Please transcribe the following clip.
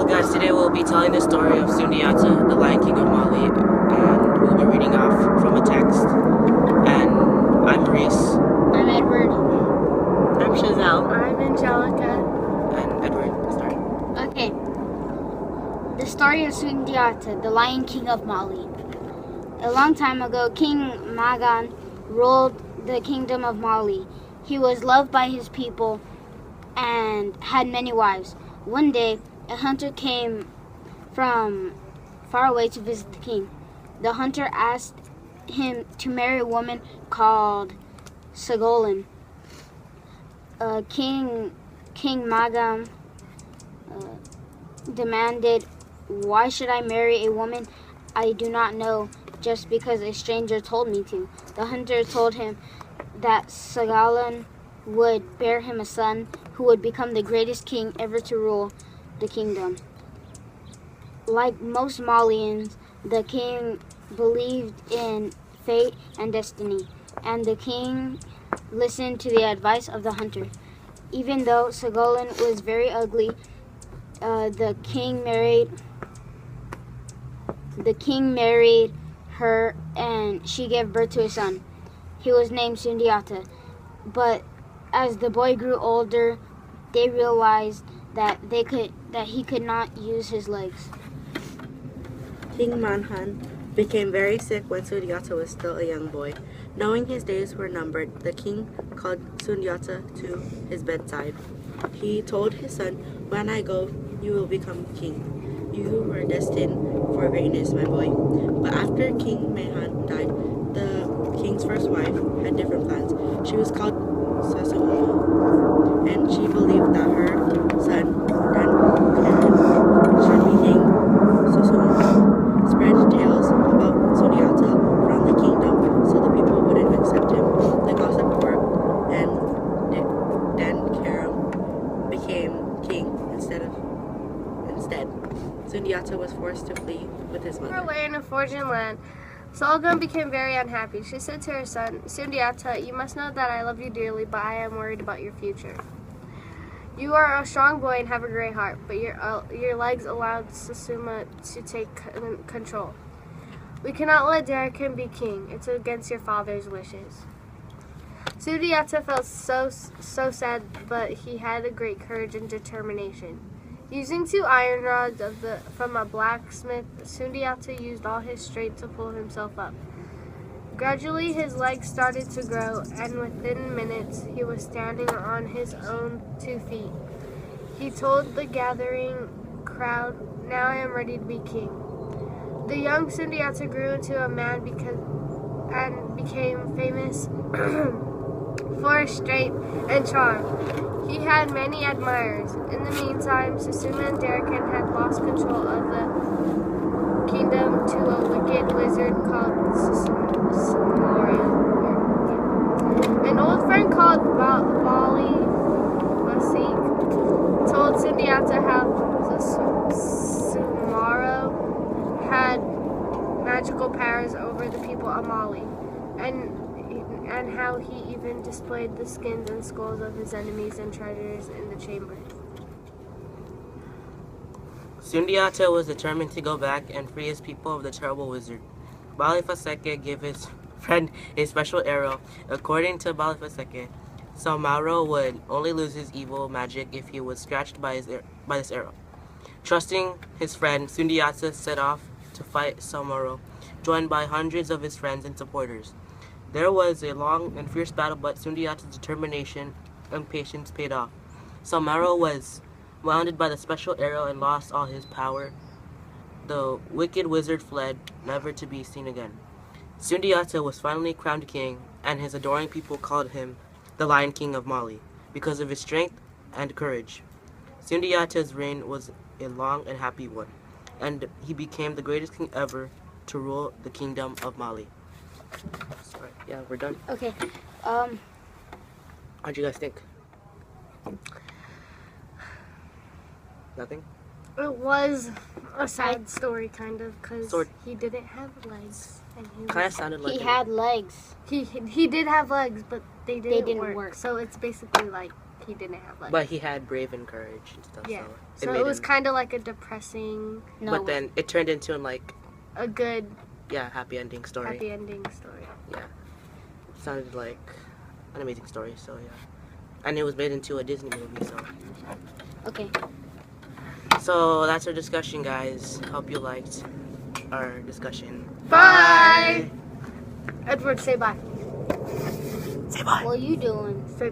guys, today we'll be telling the story of Sundiata, the Lion King of Mali, and we'll be reading off from a text. And I'm Reese. I'm Edward. I'm Chazelle. I'm Angelica. And Edward, start. Okay. The story of Sundiata, the Lion King of Mali. A long time ago, King Magan ruled the kingdom of Mali. He was loved by his people and had many wives. One day, a hunter came from far away to visit the king. The hunter asked him to marry a woman called Sagolin. King Magam demanded, "Why should I marry a woman I do not know just because a stranger told me to?" The hunter told him that Sagolin would bear him a son who would become the greatest king ever to rule the kingdom. Like most Malians, the king believed in fate and destiny, and the king listened to the advice of the hunter. Even though Sagolin was very ugly, the king married her, and she gave birth to a son. He was named Sundiata. But as the boy grew older, they realized that he could not use his legs. King Manhan became very sick when Sundiata was still a young boy. Knowing his days were numbered, the king called Sundiata to his bedside. He told his son, "When I go, you will become king. You were destined for greatness, my boy." But after King Manhan died, the king's first wife had different plans. She was called Sasuma, and she believed that her son, Dan should be king. Sasuma spread tales about Sundiata around the kingdom so the people wouldn't accept him. The gossip worked, and Dan Karam became king instead. Sundiata was forced to flee with his mother. Away in a foreign land, Solgan became very unhappy. She said to her son, "Sundiata, you must know that I love you dearly, but I am worried about your future. You are a strong boy and have a great heart, but your legs allowed Sasuma to take control. We cannot let Darakan be king. It's against your father's wishes." Sundiata felt so sad, but he had a great courage and determination. Using 2 iron rods from a blacksmith, Sundiata used all his strength to pull himself up. Gradually, his legs started to grow, and within minutes, he was standing on his own 2 feet. He told the gathering crowd, "Now I am ready to be king." The young Sundiata grew into a man and became famous for his strength and charm. He had many admirers. In the meantime, Sasuma and Darakan had lost control of the kingdom to a wicked wizard called Samaria. An old friend called Bali Masik told Sundiata how Sumaro had magical powers over the people of Mali, and how he even displayed the skins and skulls of his enemies and treasures in the chamber. Sundiata was determined to go back and free his people of the terrible wizard. Balifaseke gave his friend a special arrow. According to Balifaseke, Salmaro would only lose his evil magic if he was scratched by this arrow. Trusting his friend, Sundiata set off to fight Salmaro, joined by hundreds of his friends and supporters. There was a long and fierce battle, but Sundiata's determination and patience paid off. Salmaro was wounded by the special arrow and lost all his power. The wicked wizard fled, never to be seen again. Sundiata was finally crowned king, and his adoring people called him the Lion King of Mali because of his strength and courage. Sundiata's reign was a long and happy one, and he became the greatest king ever to rule the kingdom of Mali. Sorry. Yeah, we're done. Okay. How'd you guys think? Nothing? It was a sad story, kind of, because Sort- he didn't have legs. And Kind of sounded like He it. had legs. he did have legs, but they didn't didn't work. So it's basically like he didn't have like. But he had brave and courage and stuff. Yeah. So So made it was him- kind of like a depressing, No. But then it turned into like a good happy ending story. happy ending story. Sounded like an amazing story. So yeah, and it was made into a Disney movie. Okay. So that's our discussion, guys. Hope you liked our discussion. Bye. Edward, say bye. Say bye. What are you doing? Say